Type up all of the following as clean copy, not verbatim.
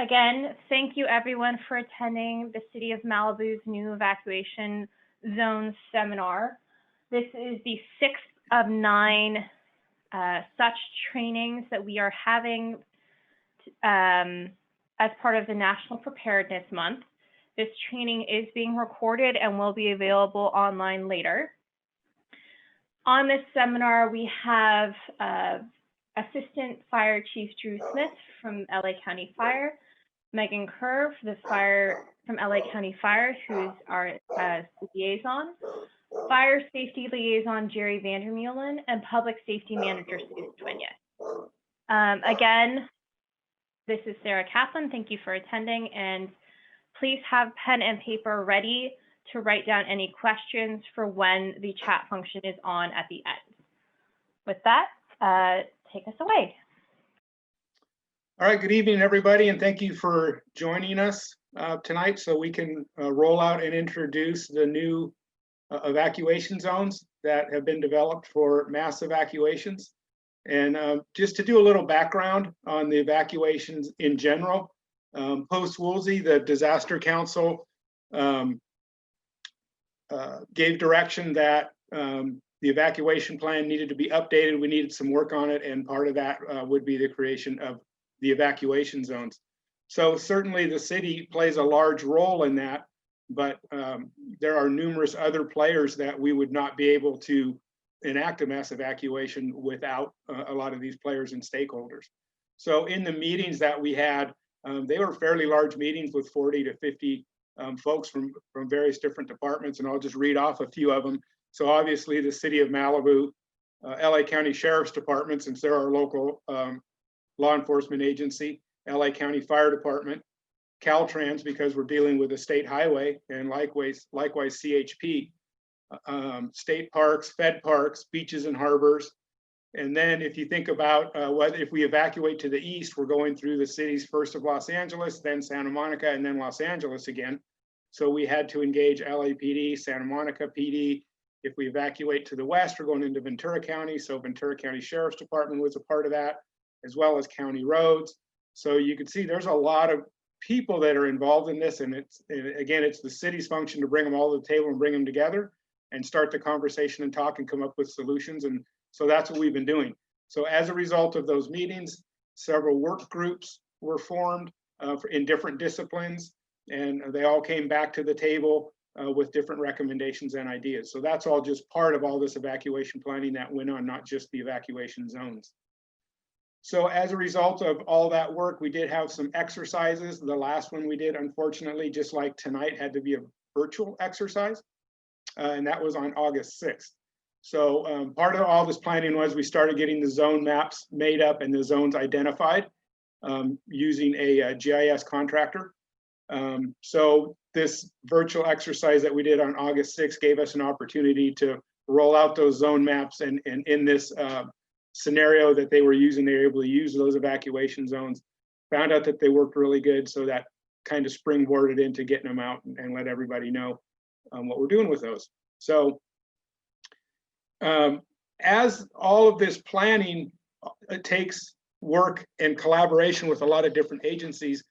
Again, thank you everyone for attending the City of Malibu's new Evacuation Zones seminar. This is the 6th of 9 such trainings that we are having as part of the National Preparedness Month. This training is being recorded and will be available online later. On this seminar, we have Assistant Fire Chief Drew Smith from LA County Fire, Megan Kerr from LA County Fire, who's our liaison, Fire Safety Liaison Jerry Vandermeulen, and Public Safety Manager Sue Twinye. Again, this is Sarah Kaplan. Thank you for attending, and please have pen and paper ready to write down any questions for when the chat function is on at the end. With that, take us away. All right, good evening, everybody, and thank you for joining us tonight so we can roll out and introduce the new evacuation zones that have been developed for mass evacuations. And just to do a little background on the evacuations in general, post-Woolsey, the Disaster Council gave direction that the evacuation plan needed to be updated. We needed some work on it, and part of that would be the creation of the evacuation zones. So certainly the city plays a large role in that, but there are numerous other players that we would not be able to enact a mass evacuation without a lot of these players and stakeholders. So in the meetings that we had, they were fairly large meetings with 40 to 50 folks from various different departments, and I'll just read off a few of them. So obviously the City of Malibu, LA County Sheriff's Department, since they're our local law enforcement agency, LA County Fire Department, Caltrans, because we're dealing with a state highway, and likewise CHP, state parks, fed parks, beaches and harbors. And then if you think about if we evacuate to the east, we're going through the cities first of Los Angeles, then Santa Monica, and then Los Angeles again. So we had to engage LAPD, Santa Monica PD. If we evacuate to the west, we're going into Ventura County. So Ventura County Sheriff's Department was a part of that, as well as county roads. So you can see there's a lot of people that are involved in this. And again, it's the city's function to bring them all to the table and bring them together and start the conversation and talk and come up with solutions. And so that's what we've been doing. So as a result of those meetings, several work groups were formed in different disciplines, and they all came back to the table with different recommendations and ideas. So that's all just part of all this evacuation planning that went on, not just the evacuation zones. So as a result of all that work, we did have some exercises. The last one we did, unfortunately, just like tonight, had to be a virtual exercise, and that was on August 6th. So part of all this planning was we started getting the zone maps made up and the zones identified using a GIS contractor. So this virtual exercise that we did on August 6th gave us an opportunity to roll out those zone maps, and in this scenario that they were using, they were able to use those evacuation zones, found out that they worked really good. So that kind of springboarded into getting them out and let everybody know what we're doing with those. So as all of this planning takes work and collaboration with a lot of different agencies,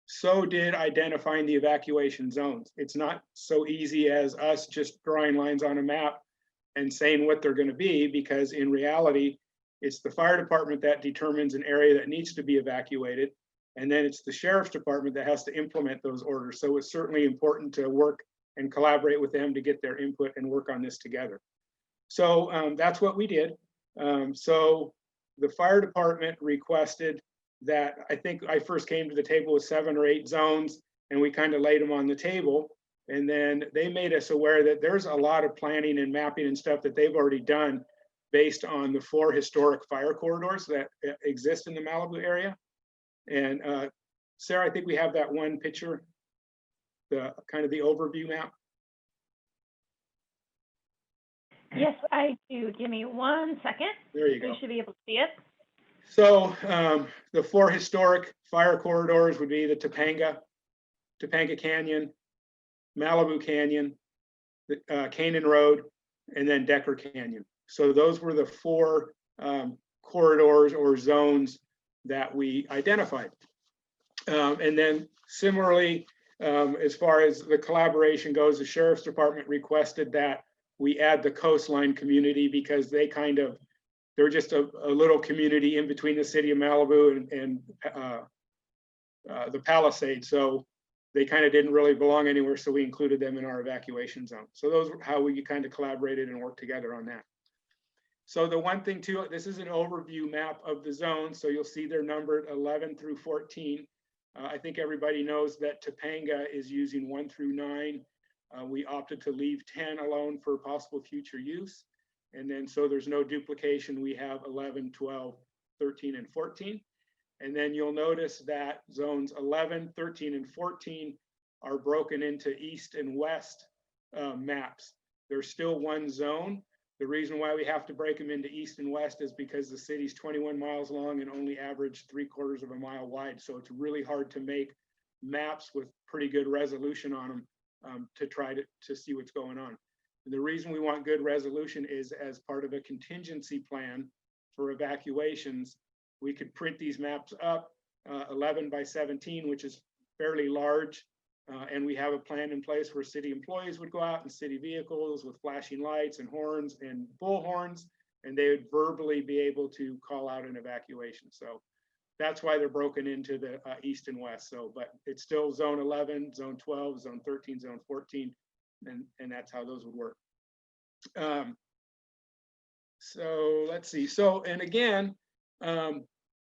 so did identifying the evacuation zones. It's not so easy as us just drawing lines on a map and saying what they're going to be, because in reality, it's the fire department that determines an area that needs to be evacuated, and then it's the sheriff's department that has to implement those orders. So it's certainly important to work and collaborate with them to get their input and work on this together. So that's what we did. So the fire department requested that, I think I first came to the table with 7 or 8 zones, and we kind of laid them on the table. And then they made us aware that there's a lot of planning and mapping and stuff that they've already done based on the 4 historic fire corridors that exist in the Malibu area. And Sarah, I think we have that one picture, the kind of the overview map. Yes, I do. Give me 1 second. There you go. You should be able to see it. So the 4 historic fire corridors would be the Topanga Canyon, Malibu Canyon, the Canaan Road, and then Decker Canyon. So those were the 4 corridors or zones that we identified. And then similarly, as far as the collaboration goes, the Sheriff's Department requested that we add the coastline community because they're just a little community in between the city of Malibu and the Palisades. So they kind of didn't really belong anywhere. So we included them in our evacuation zone. So those are how we kind of collaborated and worked together on that. So the one thing too, this is an overview map of the zones. So you'll see they're numbered 11 through 14. I think everybody knows that Topanga is using 1 through 9. We opted to leave 10 alone for possible future use. And then so there's no duplication. We have 11, 12, 13, and 14. And then you'll notice that zones 11, 13, and 14 are broken into east and west maps. There's still one zone. The reason why we have to break them into east and west is because the city's 21 miles long and only average 3/4 of a mile wide. So it's really hard to make maps with pretty good resolution on them to try to see what's going on. And the reason we want good resolution is as part of a contingency plan for evacuations, we could print these maps up 11 by 17, which is fairly large. And we have a plan in place where city employees would go out in city vehicles with flashing lights and horns and bullhorns, and they would verbally be able to call out an evacuation. So that's why they're broken into the east and west. So, but it's still zone 11, zone 12, zone 13, zone 14, and that's how those would work. So let's see. So, and again,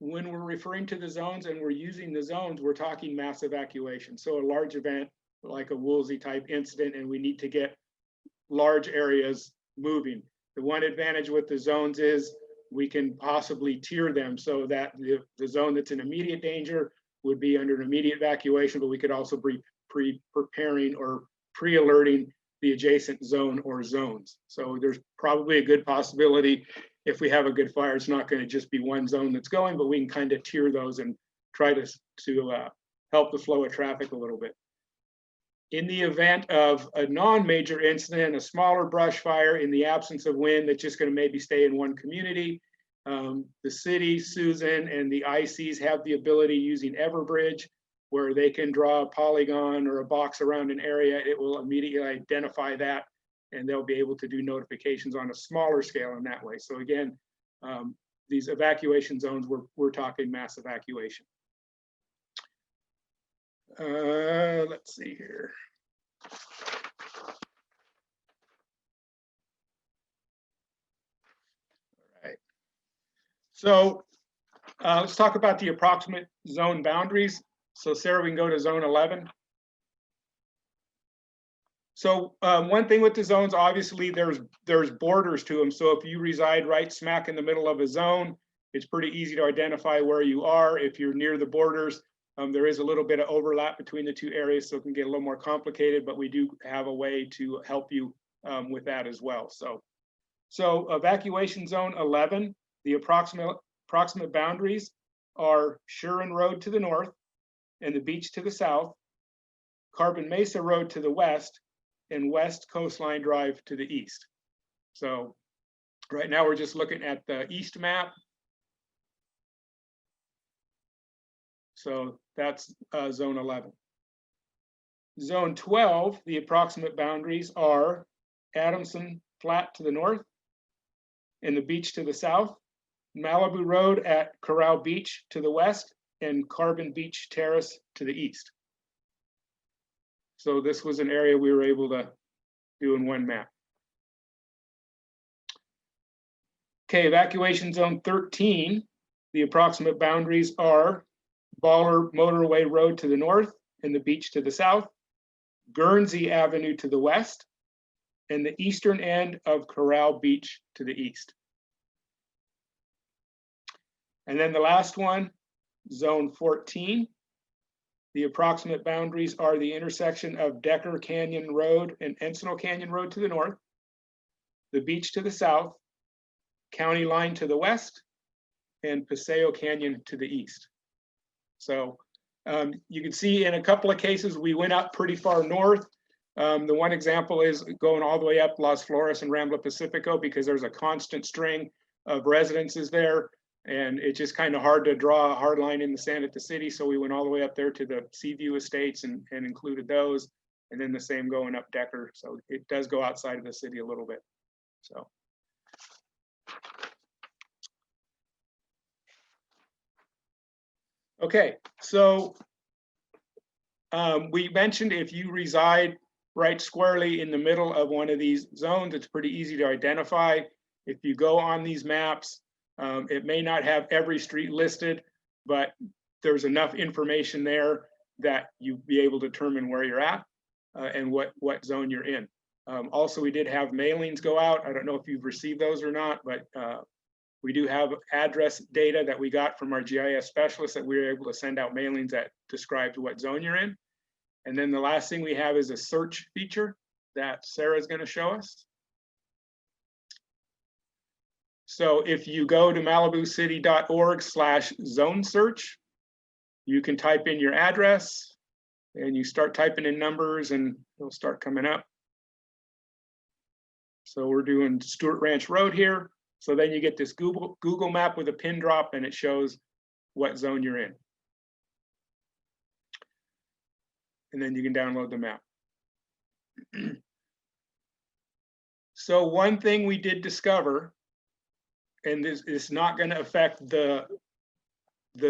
when we're referring to the zones and we're using the zones, we're talking mass evacuation. So a large event like a Woolsey type incident, and we need to get large areas moving. The one advantage with the zones is we can possibly tier them so that the zone that's in immediate danger would be under an immediate evacuation, but we could also be preparing or pre-alerting the adjacent zone or zones. So there's probably a good possibility if we have a good fire, it's not going to just be one zone that's going, but we can kind of tier those and try to help the flow of traffic a little bit. In the event of a non-major incident, a smaller brush fire in the absence of wind that's just going to maybe stay in one community, the city, Susan, and the ICs have the ability using Everbridge where they can draw a polygon or a box around an area. It will immediately identify that, and they'll be able to do notifications on a smaller scale in that way. So again, these evacuation zones, we're talking mass evacuation. Let's see here. All right. So let's talk about the approximate zone boundaries. So Sarah, we can go to zone 11. So one thing with the zones, obviously there's borders to them. So if you reside right smack in the middle of a zone, it's pretty easy to identify where you are. If you're near the borders, there is a little bit of overlap between the two areas, so it can get a little more complicated, but we do have a way to help you with that as well. So evacuation zone 11, the approximate boundaries are Shuren Road to the north and the beach to the south, Carbon Mesa Road to the west, and West Coastline Drive to the east. So right now we're just looking at the east map. So that's zone 11. Zone 12, the approximate boundaries are Adamson Flat to the north and the beach to the south, Malibu Road at Corral Beach to the west, and Carbon Beach Terrace to the east. So this was an area we were able to do in one map. Okay, evacuation zone 13, the approximate boundaries are Baller Motorway Road to the north and the beach to the south, Guernsey Avenue to the west, and the eastern end of Corral Beach to the east. And then the last one, zone 14, the approximate boundaries are the intersection of Decker Canyon Road and Encinal Canyon Road to the north, the beach to the south, county line to the west, and Paseo Canyon to the east. So you can see in a couple of cases, we went up pretty far north. The one example is going all the way up Las Flores and Rambla Pacifico because there's a constant string of residences there. And it's just kind of hard to draw a hard line in the sand at the city. So we went all the way up there to the Seaview Estates and included those. And then the same going up Decker. So it does go outside of the city a little bit. So. Okay, so we mentioned if you reside right squarely in the middle of one of these zones, it's pretty easy to identify. If you go on these maps, it may not have every street listed, but there's enough information there that you'll be able to determine where you're at and what zone you're in. Also, we did have mailings go out. I don't know if you've received those or not, but we do have address data that we got from our GIS specialists that we were able to send out mailings that described what zone you're in. And then the last thing we have is a search feature that Sarah's going to show us. So if you go to malibucity.org/zone search, you can type in your address and you start typing in numbers and it'll start coming up. So we're doing Stewart Ranch Road here. So then you get this Google map with a pin drop and it shows what zone you're in. And then you can download the map. So one thing we did discover, and this is not going to affect the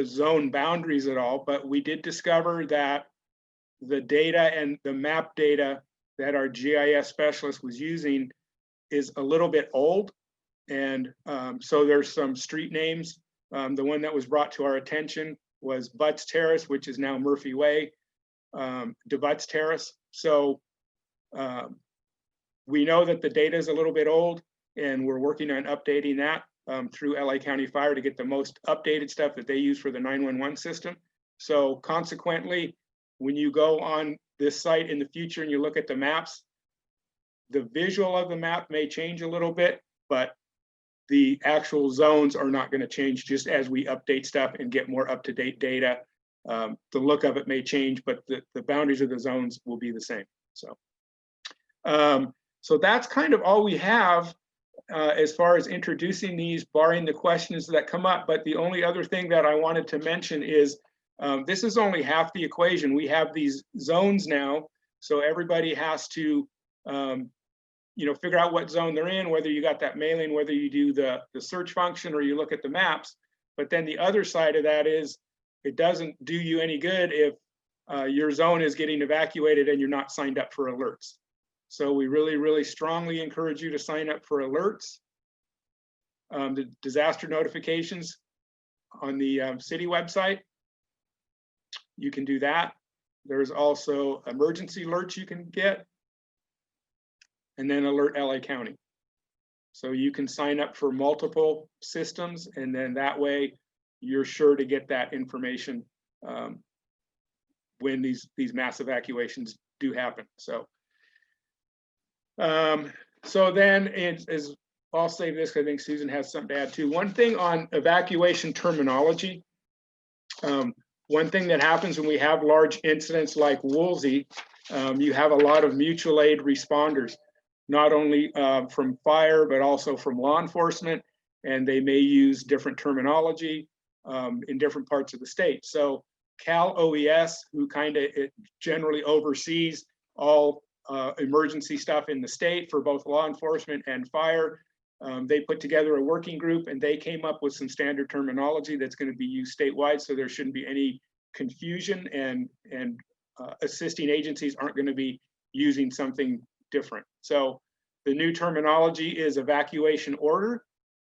zone boundaries at all, but we did discover that the data and the map data that our GIS specialist was using is a little bit old. And so there's some street names. The one that was brought to our attention was Butts Terrace, which is now Murphy Way, DeButts Terrace. So we know that the data is a little bit old and we're working on updating that through LA County Fire to get the most updated stuff that they use for the 911 system. So consequently, when you go on this site in the future and you look at the maps, the visual of the map may change a little bit, but the actual zones are not going to change just as we update stuff and get more up-to-date data. The look of it may change, but the boundaries of the zones will be the same. So, so that's kind of all we have as far as introducing these, barring the questions that come up. But the only other thing that I wanted to mention is this is only half the equation. We have these zones now, so everybody has to figure out what zone they're in, whether you got that mailing, whether you do the search function or you look at the maps. But then the other side of that is it doesn't do you any good if your zone is getting evacuated and you're not signed up for alerts. So we really, really strongly encourage you to sign up for alerts. The disaster notifications on the city website, you can do that. There's also emergency alerts you can get, and then Alert LA County. So you can sign up for multiple systems, and then that way you're sure to get that information when these mass evacuations do happen. So, so then I'll save this because I think Susan has something to add too. One thing on evacuation terminology. One thing that happens when we have large incidents like Woolsey, you have a lot of mutual aid responders, not only from fire, but also from law enforcement, and they may use different terminology in different parts of the state. So Cal OES, who kind of generally oversees all emergency stuff in the state for both law enforcement and fire, they put together a working group and they came up with some standard terminology that's going to be used statewide, so there shouldn't be any confusion, and assisting agencies aren't going to be using something different. So the new terminology is evacuation order,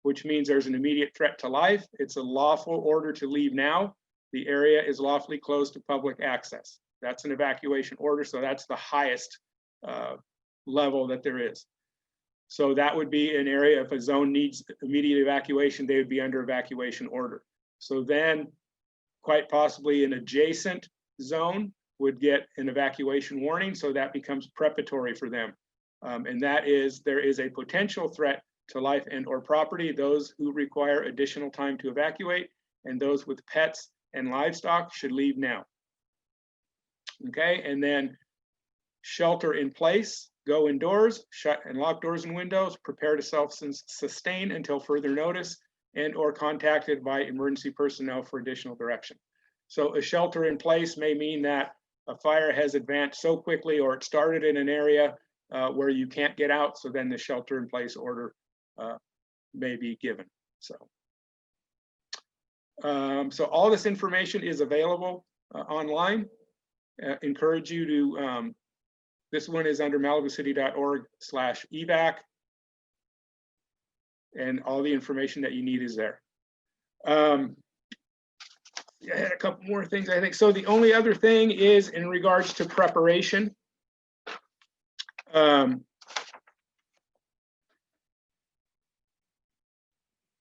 which means there's an immediate threat to life. It's a lawful order to leave now. The area is lawfully closed to public access. That's an evacuation order, so that's the highest level that there is. So that would be an area, if a zone needs immediate evacuation, they would be under evacuation order. So then quite possibly an adjacent zone would get an evacuation warning, so that becomes preparatory for them. And that is, there is a potential threat to life and or property, those who require additional time to evacuate, and those with pets and livestock should leave now. Okay, and then shelter in place, go indoors, shut and lock doors and windows, prepare to self-sustain until further notice, and or contacted by emergency personnel for additional direction. So a shelter in place may mean that a fire has advanced so quickly, or it started in an area where you can't get out, so then the shelter in place order may be given. So all this information is available online. Encourage you to, this one is under malibucity.org/evac, and all the information that you need is there. I had a couple more things, I think. So the only other thing is in regards to preparation.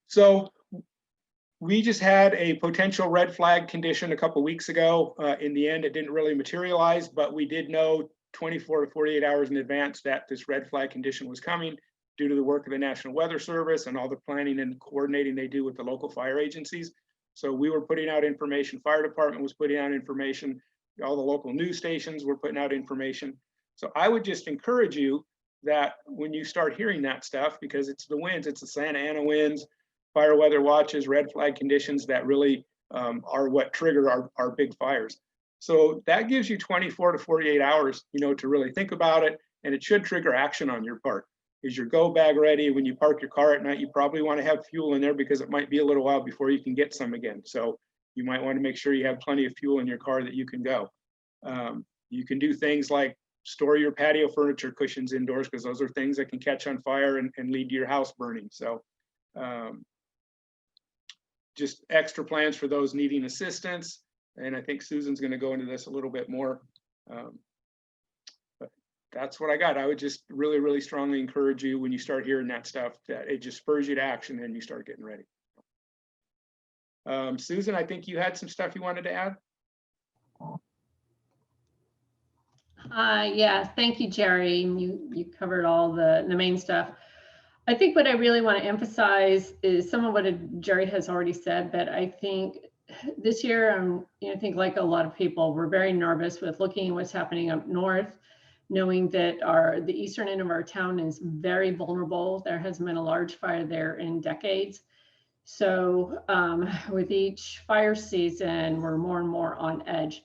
So we just had a potential red flag condition a couple weeks ago. In the end, it didn't really materialize, but we did know 24 to 48 hours in advance that this red flag condition was coming due to the work of the National Weather Service and all the planning and coordinating they do with the local fire agencies. So we were putting out information, fire department was putting out information, all the local news stations were putting out information. So I would just encourage you that when you start hearing that stuff, because it's the winds, it's the Santa Ana winds, fire weather watches, red flag conditions that really are what trigger our big fires. So that gives you 24 to 48 hours, to really think about it, and it should trigger action on your part. Is your go bag ready? When you park your car at night, you probably want to have fuel in there because it might be a little while before you can get some again. So you might want to make sure you have plenty of fuel in your car that you can go. You can do things like store your patio furniture cushions indoors, because those are things that can catch on fire and lead to your house burning. So just extra plans for those needing assistance. And I think Susan's going to go into this a little bit more. But that's what I got. I would just really, really strongly encourage you, when you start hearing that stuff, that it just spurs you to action and you start getting ready. Susan, I think you had some stuff you wanted to add. Yeah, thank you, Jerry. You covered all the main stuff. I think what I really want to emphasize is some of what Jerry has already said, but I think this year, I think like a lot of people, we're very nervous with looking at what's happening up north, knowing that the eastern end of our town is very vulnerable. There hasn't been a large fire there in decades. So with each fire season, we're more and more on edge.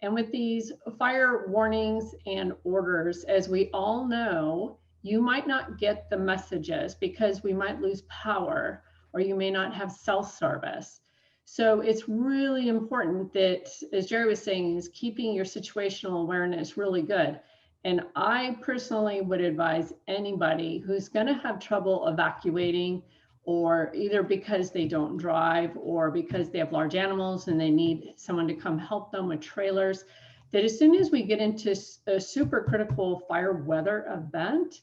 And with these fire warnings and orders, as we all know, you might not get the messages because we might lose power, or you may not have cell service. So it's really important that, as Jerry was saying, is keeping your situational awareness really good. And I personally would advise anybody who's going to have trouble evacuating, or either because they don't drive or because they have large animals and they need someone to come help them with trailers, that as soon as we get into a super critical fire weather event,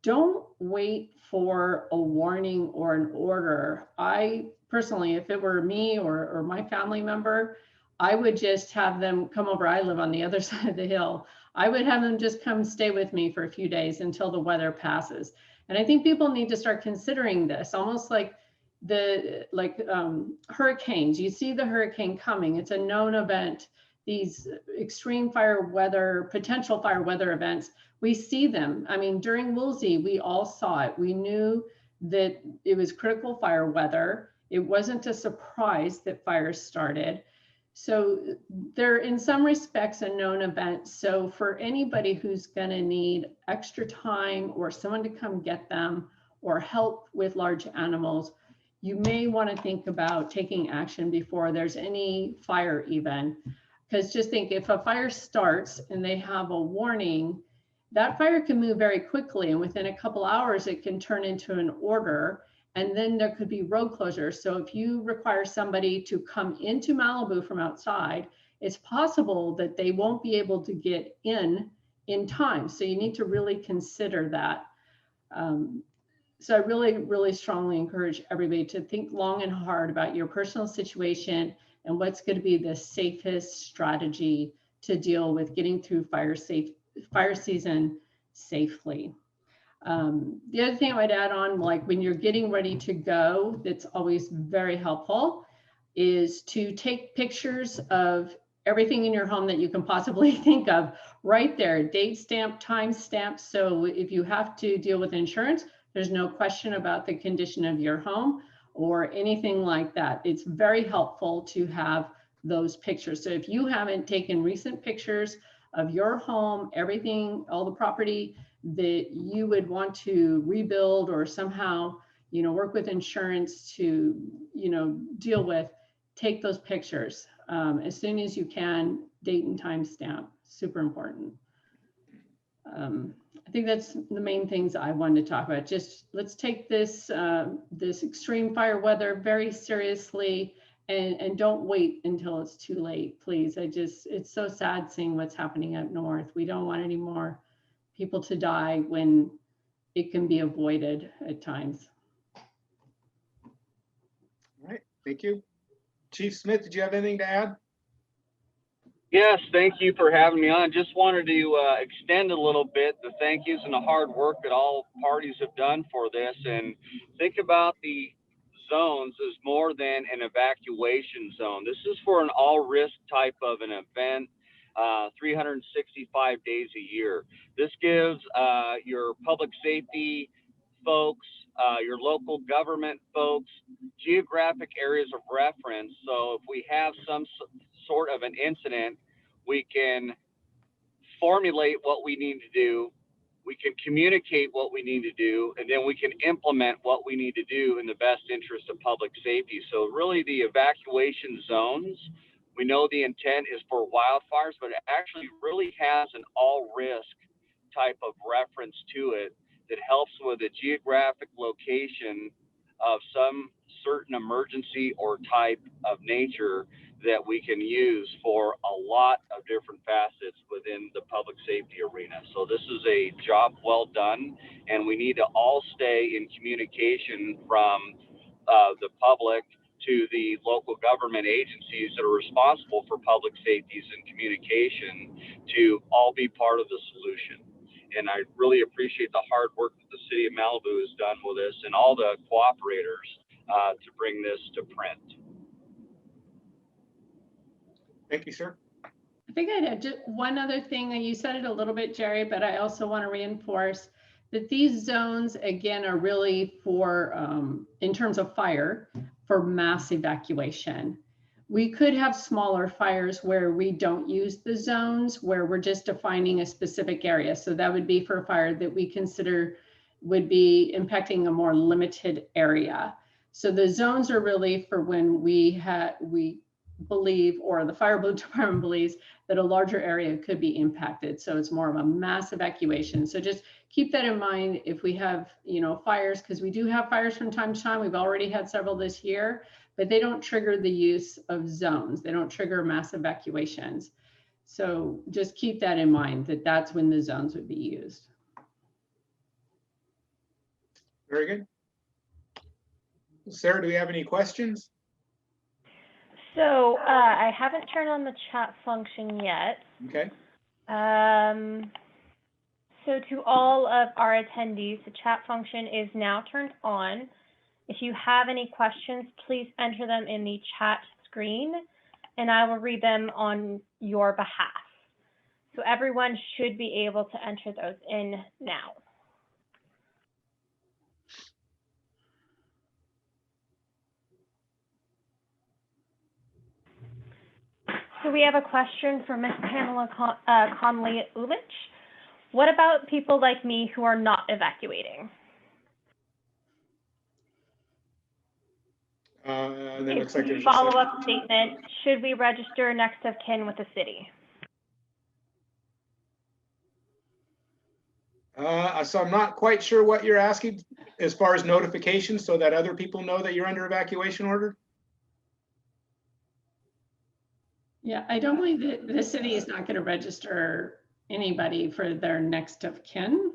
don't wait for a warning or an order. I personally, if it were me or my family member, I would just have them come over. I live on the other side of the hill. I would have them just come stay with me for a few days until the weather passes. And I think people need to start considering this, almost like hurricanes. You see the hurricane coming, it's a known event. These extreme fire weather, potential fire weather events, we see them. I mean, during Woolsey, we all saw it. We knew that it was critical fire weather. It wasn't a surprise that fires started. So they're in some respects a known event. So for anybody who's going to need extra time or someone to come get them or help with large animals, you may want to think about taking action before there's any fire even. Because just think, if a fire starts and they have a warning, that fire can move very quickly, and within a couple hours it can turn into an order, and then there could be road closures. So if you require somebody to come into Malibu from outside, it's possible that they won't be able to get in time. So you need to really consider that. So I really, really strongly encourage everybody to think long and hard about your personal situation and what's going to be the safest strategy to deal with getting through fire season safely. The other thing I would add on, like when you're getting ready to go, that's always very helpful, is to take pictures of everything in your home that you can possibly think of right there, date stamp, time stamp. So if you have to deal with insurance, there's no question about the condition of your home. or anything like that. It's very helpful to have those pictures. So if you haven't taken recent pictures of your home, everything, all the property that you would want to rebuild or somehow, you know, work with insurance to, you know, deal with, take those pictures as soon as you can, date and time stamp, super important. I think that's the main things I wanted to talk about. Just let's take this this extreme fire weather very seriously, and don't wait until it's too late, please. It's so sad seeing what's happening up north. We don't want any more people to die when it can be avoided at times. All right, thank you. Chief Smith, did you have anything to add? Yes, thank you for having me on. Just wanted to extend a little bit the thank yous and the hard work that all parties have done for this, and think about the zones as more than an evacuation zone. This is for an all-risk type of an event, 365 days a year. This gives your public safety folks, your local government folks, geographic areas of reference. So if we have some sort of an incident, we can formulate what we need to do, we can communicate what we need to do, and then we can implement what we need to do in the best interest of public safety. So really the evacuation zones, we know the intent is for wildfires, but it actually really has an all-risk type of reference to it that helps with a geographic location of some certain emergency or type of nature that we can use for a lot of different facets within the public safety arena. So this is a job well done, and we need to all stay in communication from the public to the local government agencies that are responsible for public safeties and communication to all be part of the solution. And I really appreciate the hard work that the city of Malibu has done with this and all the cooperators to bring this to print. Thank you, sir. I think I'd add just one other thing, and you said it a little bit, Jerry, but I also want to reinforce that these zones, again, are really for, in terms of fire, for mass evacuation. We could have smaller fires where we don't use the zones, where we're just defining a specific area. So that would be for a fire that we consider would be impacting a more limited area. So the zones are really for when we believe, or the fire department believes, that a larger area could be impacted. So it's more of a mass evacuation. So just keep that in mind if we have, you know, fires, because we do have fires from time to time. We've already had several this year, but they don't trigger the use of zones. They don't trigger mass evacuations. So just keep that in mind, that that's when the zones would be used. Very good. Sarah, do we have any questions? So I haven't turned on the chat function yet. Okay. So to all of our attendees, the chat function is now turned on. If you have any questions, please enter them in the chat screen, and I will read them on your behalf. So everyone should be able to enter those in now. So we have a question from Ms. Pamela Conley-Outage. What about people like me who are not evacuating? And then it looks like there's a follow-up statement. Should we register next of kin with the city? So I'm not quite sure what you're asking as far as notification, so that other people know that you're under evacuation order. Yeah, I don't believe that the city is not going to register anybody for their next of kin.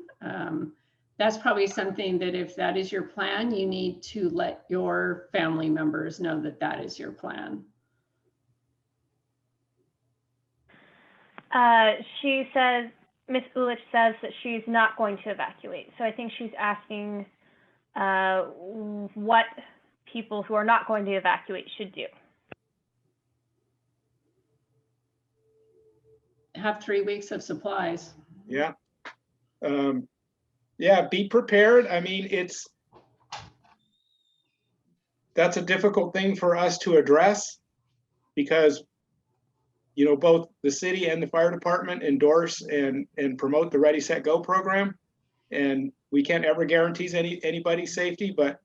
That's probably something that if that is your plan, you need to let your family members know that that is your plan. She says, Ms. Ulich says that she's not going to evacuate. So I think she's asking what people who are not going to evacuate should do. Have 3 weeks of supplies. Yeah. Yeah, be prepared. I mean, that's a difficult thing for us to address because, you know, both the city and the fire department endorse and promote the Ready, Set, Go program. And we can't ever guarantee anybody's safety, but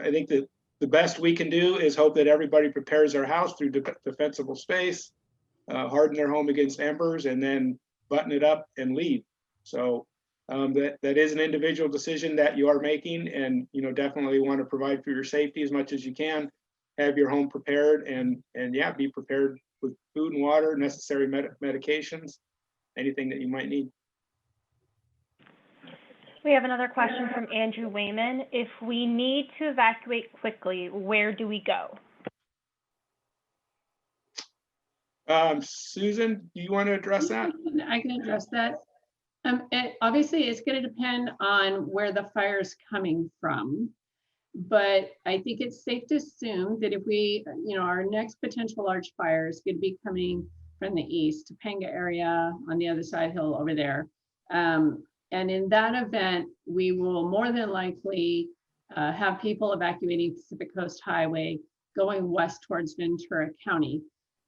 I think that the best we can do is hope that everybody prepares their house through defensible space, harden their home against embers, and then button it up and leave. So that is an individual decision that you are making, and you know, definitely want to provide for your safety as much as you can. Have your home prepared, and yeah, be prepared with food and water, necessary medications, anything that you might need. We have another question from Andrew Wayman. If we need to evacuate quickly, where do we go? Susan, do you want to address that? I can address that. Obviously, it's going to depend on where the fire is coming from. But I think it's safe to assume that if we, you know, our next potential large fire is going to be coming from the east, Topanga area on the other side hill over there. And in that event, we will more than likely have people evacuating Pacific Coast Highway going west towards Ventura County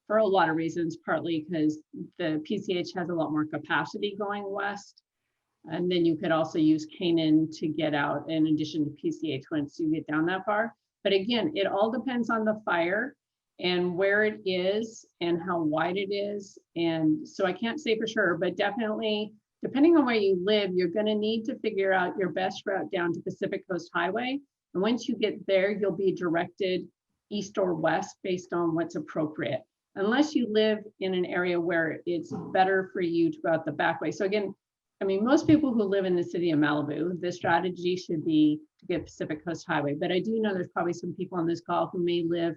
for a lot of reasons, partly because the PCH has a lot more capacity going west. And then you could also use Canaan to get out in addition to PCH once you get down that far. But again, it all depends on the fire and where it is and how wide it is. And so I can't say for sure, but definitely depending on where you live, you're going to need to figure out your best route down to Pacific Coast Highway. And once you get there, you'll be directed east or west based on what's appropriate, unless you live in an area where it's better for you to go out the back way. So again, I mean, most people who live in the city of Malibu, the strategy should be to get Pacific Coast Highway. But I do know there's probably some people on this call who may live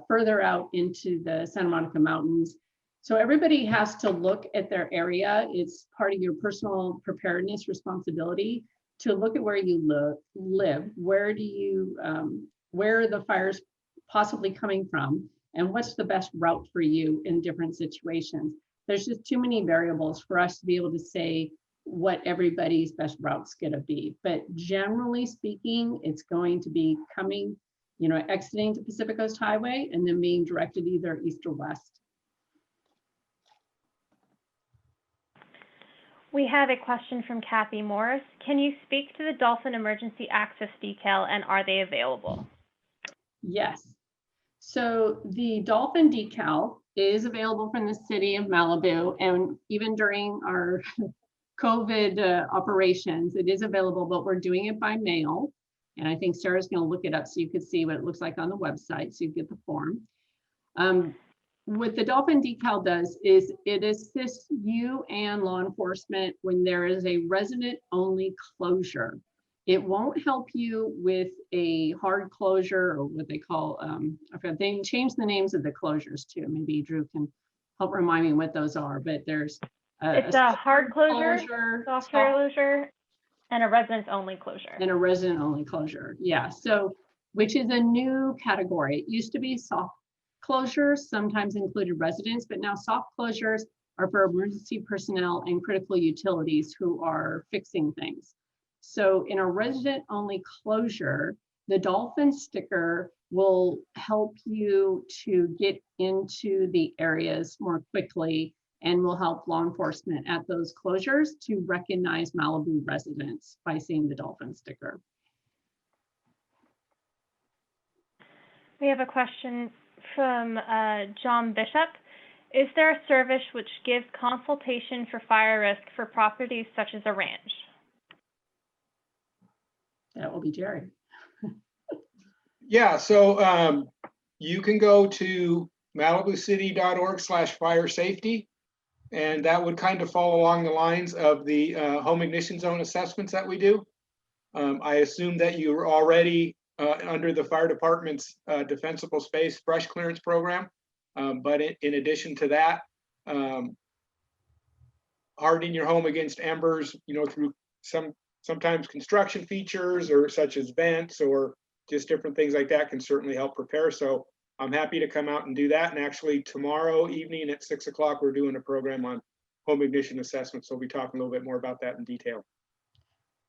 further out into the Santa Monica Mountains. So everybody has to look at their area. It's part of your personal preparedness responsibility to look at where you live. Where do you, where are the fires possibly coming from? And what's the best route for you in different situations? There's just too many variables for us to be able to say what everybody's best route's gonna be. But generally speaking, it's going to be coming, you know, exiting to Pacific Coast Highway and then being directed either east or west. We have a question from Kathy Morris. Can you speak to the Dolphin Emergency Access Decal, and are they available? Yes. So the Dolphin Decal is available from the city of Malibu, and even during our COVID operations, it is available, but we're doing it by mail. And I think Sarah's going to look it up so you could see what it looks like on the website, so you get the form. What the Dolphin Decal does is it assists you and law enforcement when there is a resident-only closure. It won't help you with a hard closure or what they call, I forgot, they changed the names of the closures too. Maybe Drew can help remind me what those are, but there's it's a hard closure, soft closure, and a residence-only closure. And a resident-only closure, yeah. So, which is a new category. It used to be soft closures, sometimes included residents, but now soft closures are for emergency personnel and critical utilities who are fixing things. So in a resident-only closure, the Dolphin sticker will help you to get into the areas more quickly and will help law enforcement at those closures to recognize Malibu residents by seeing the Dolphin sticker. We have a question from John Bishop. Is there a service which gives consultation for fire risk for properties such as a ranch? That will be Jerry. Yeah, so you can go to malibucity.org/fire safety, and that would kind of fall along the lines of the home ignition zone assessments that we do. I assume that you are already under the fire department's defensible space brush clearance program, but in addition to that, hardening your home against embers, you know, through sometimes construction features or such as vents or just different things like that can certainly help prepare. So I'm happy to come out and do that. And actually tomorrow evening at 6 o'clock, we're doing a program on home ignition assessment. So we'll be talking a little bit more about that in detail.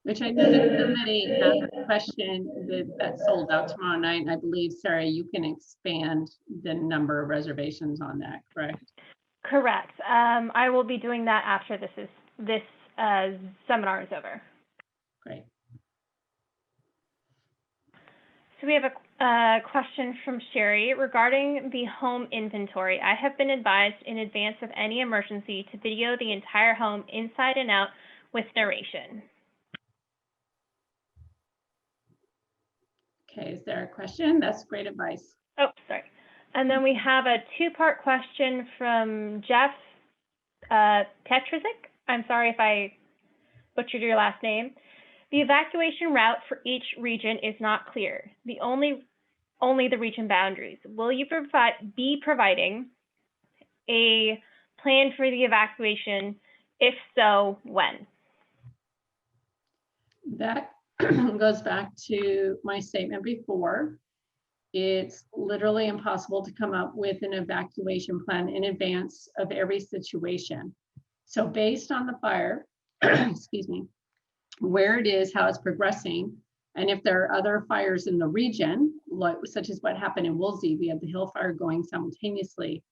Which I know that somebody has a question that's sold out tomorrow night. And I believe, Sarah, you can expand the number of reservations on that, correct? Correct. I will be doing that after this seminar is over. Great. So we have a question from Sherry regarding the home inventory. I have been advised in advance of any emergency to video the entire home inside and out with narration. Okay, is there a question? That's great advice. Oh, sorry. And then we have a two-part question from Jeff Tetrazik. I'm sorry if I butchered your last name. The evacuation route for each region is not clear. Only the region boundaries. Will you be providing a plan for the evacuation? If so, when? That goes back to my statement before. It's literally impossible to come up with an evacuation plan in advance of every situation. So based on the fire, excuse me, where it is, how it's progressing, and if there are other fires in the region, such as what happened in Woolsey, we had the Hill Fire going simultaneously.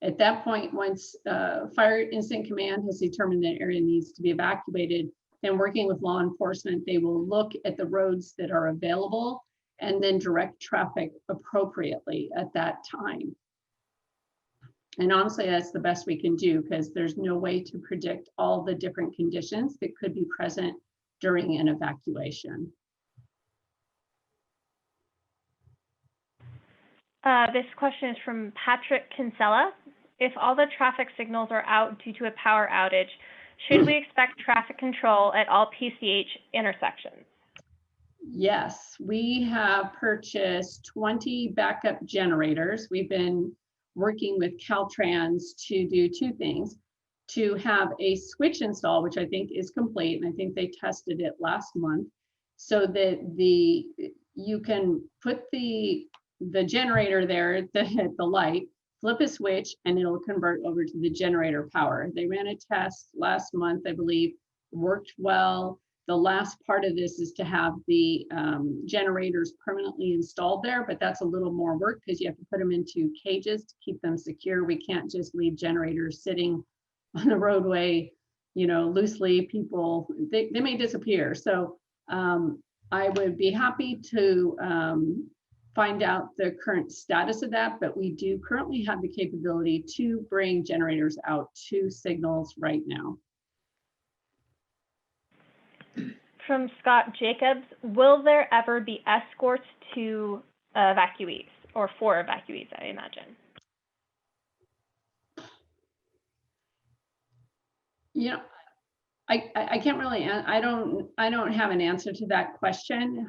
At that point, once Fire Incident Command has determined that area needs to be evacuated, then working with law enforcement, they will look at the roads that are available and then direct traffic appropriately at that time. And honestly, that's the best we can do because there's no way to predict all the different conditions that could be present during an evacuation. This question is from Patrick Kinsella. If all the traffic signals are out due to a power outage, should we expect traffic control at all PCH intersections? Yes, we have purchased 20 backup generators. We've been working with Caltrans to do two things. To have a switch install, which I think is complete, and I think they tested it last month, so that you can put the generator there at the light, flip a switch, and it'll convert over to the generator power. They ran a test last month, I believe, worked well. The last part of this is to have the generators permanently installed there, but that's a little more work because you have to put them into cages to keep them secure. We can't just leave generators sitting on the roadway, you know, loosely. People, they may disappear. So I would be happy to find out the current status of that, but we do currently have the capability to bring generators out to signals right now. From Scott Jacobs, will there ever be escorts to evacuees or for evacuees, I imagine? You know, I can't really, I don't have an answer to that question.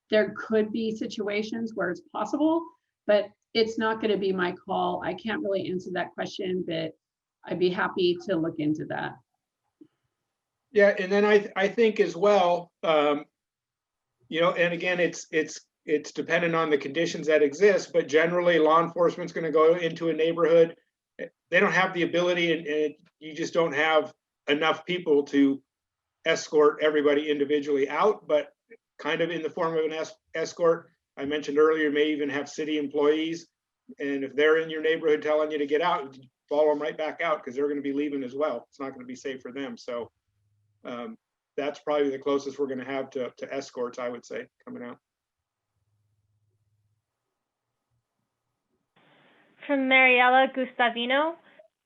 There could be situations where it's possible, but it's not going to be my call. I can't really answer that question, but I'd be happy to look into that. Yeah, and then I think as well, you know, and again, it's dependent on the conditions that exist, but generally law enforcement's going to go into a neighborhood. They don't have the ability, and you just don't have enough people to escort everybody individually out, but kind of in the form of an escort. I mentioned earlier, may even have city employees, and if they're in your neighborhood telling you to get out, follow them right back out because they're going to be leaving as well. It's not going to be safe for them. So that's probably the closest we're going to have to escorts, I would say, coming out. From Mariella Gustavino,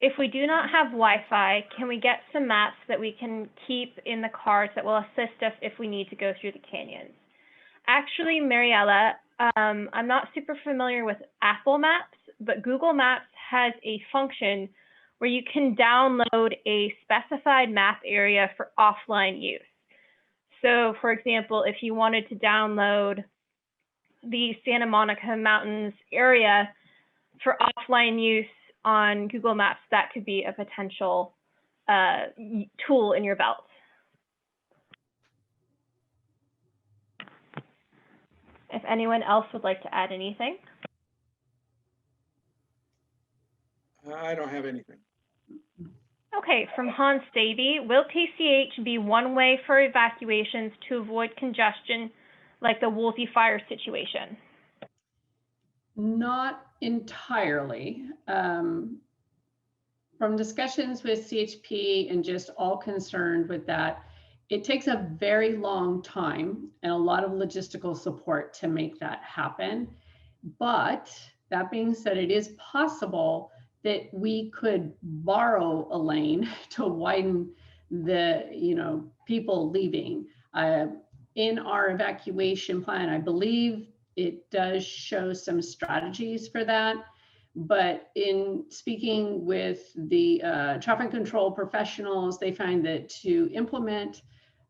if we do not have Wi-Fi, can we get some maps that we can keep in the cars that will assist us if we need to go through the canyons? Actually, Mariella, I'm not super familiar with Apple Maps, but Google Maps has a function where you can download a specified map area for offline use. So for example, if you wanted to download the Santa Monica Mountains area for offline use on Google Maps, that could be a potential tool in your belt. If anyone else would like to add anything. I don't have anything. Okay, from Hans Davey, will PCH be one way for evacuations to avoid congestion like the Woolsey Fire situation? Not entirely. From discussions with CHP and just all concerned with that, it takes a very long time and a lot of logistical support to make that happen. But that being said, it is possible that we could borrow a lane to widen the, people leaving. In our evacuation plan, I believe it does show some strategies for that. But in speaking with the traffic control professionals, they find that to implement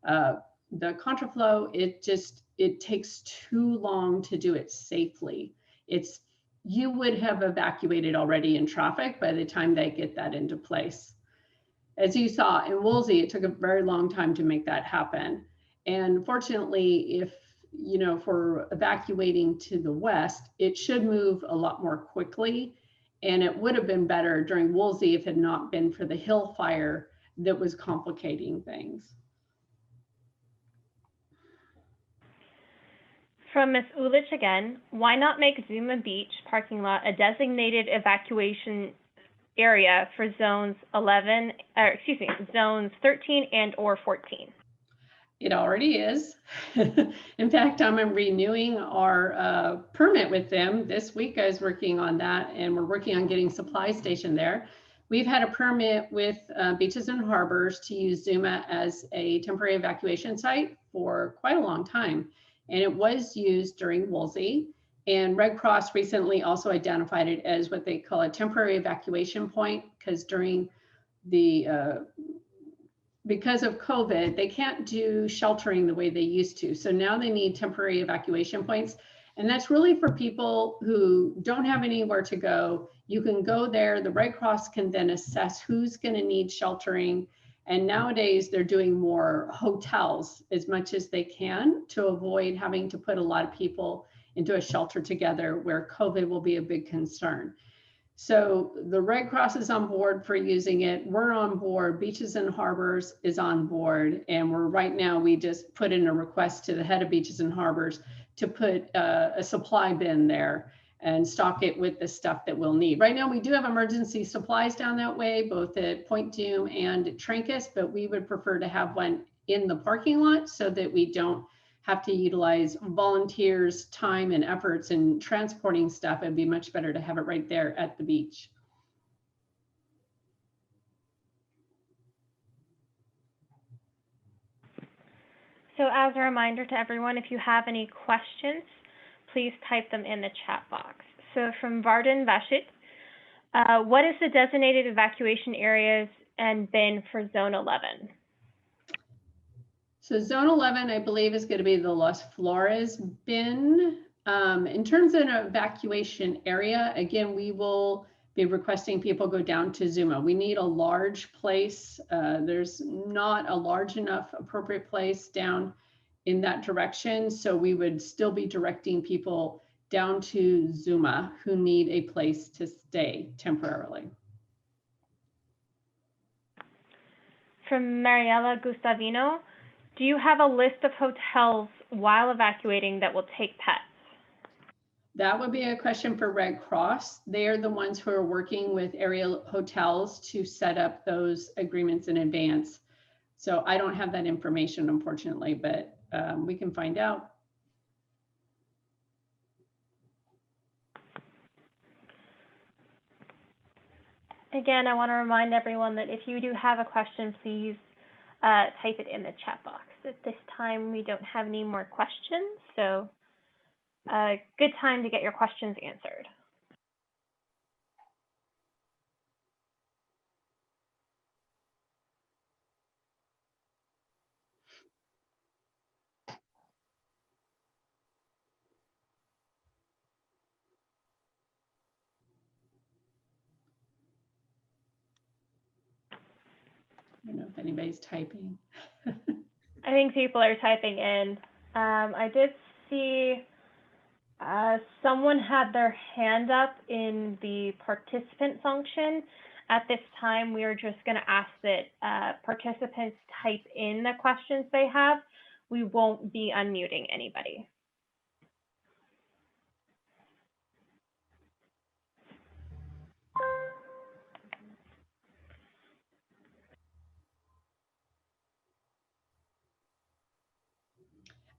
the contraflow, it takes too long to do it safely. You would have evacuated already in traffic by the time they get that into place. As you saw in Woolsey, it took a very long time to make that happen. And fortunately, if for evacuating to the west, it should move a lot more quickly. And it would have been better during Woolsey if it had not been for the hill fire that was complicating things. From Ms. Ulich again, why not make Zuma Beach parking lot a designated evacuation area for zones 13 and or 14? It already is. In fact, I'm renewing our permit with them. This week I was working on that, and we're working on getting supply station there. We've had a permit with Beaches and Harbors to use Zuma as a temporary evacuation site for quite a long time. And it was used during Woolsey. And Red Cross recently also identified it as what they call a temporary evacuation point, because during the because of COVID, they can't do sheltering the way they used to. So now they need temporary evacuation points. And that's really for people who don't have anywhere to go. You can go there. The Red Cross can then assess who's going to need sheltering. And nowadays they're doing more hotels as much as they can to avoid having to put a lot of people into a shelter together where COVID will be a big concern. So the Red Cross is on board for using it. We're on board. Beaches and Harbors is on board. And right now, we just put in a request to the head of Beaches and Harbors to put a supply bin there and stock it with the stuff that we'll need. Right now, we do have emergency supplies down that way, both at Point Doom and at Trancas, but we would prefer to have one in the parking lot so that we don't have to utilize volunteers' time and efforts in transporting stuff. It'd be much better to have it right there at the beach. So as a reminder to everyone, if you have any questions, please type them in the chat box. So from Varden Vashit, what is the designated evacuation areas and bin for Zone 11? So Zone 11, I believe, is going to be the Los Flores bin. In terms of an evacuation area, again, we will be requesting people go down to Zuma. We need a large place. There's not a large enough appropriate place down in that direction. So we would still be directing people down to Zuma who need a place to stay temporarily. From Mariela Gustavino, do you have a list of hotels while evacuating that will take pets? That would be a question for Red Cross. They are the ones who are working with area hotels to set up those agreements in advance. So I don't have that information, unfortunately, but we can find out. Again, I want to remind everyone that if you do have a question, please type it in the chat box. At this time, we don't have any more questions, so good time to get your questions answered. I don't know if anybody's typing. I think people are typing in. I did see someone had their hand up in the participant function. At this time, we are just going to ask that participants type in the questions they have. We won't be unmuting anybody.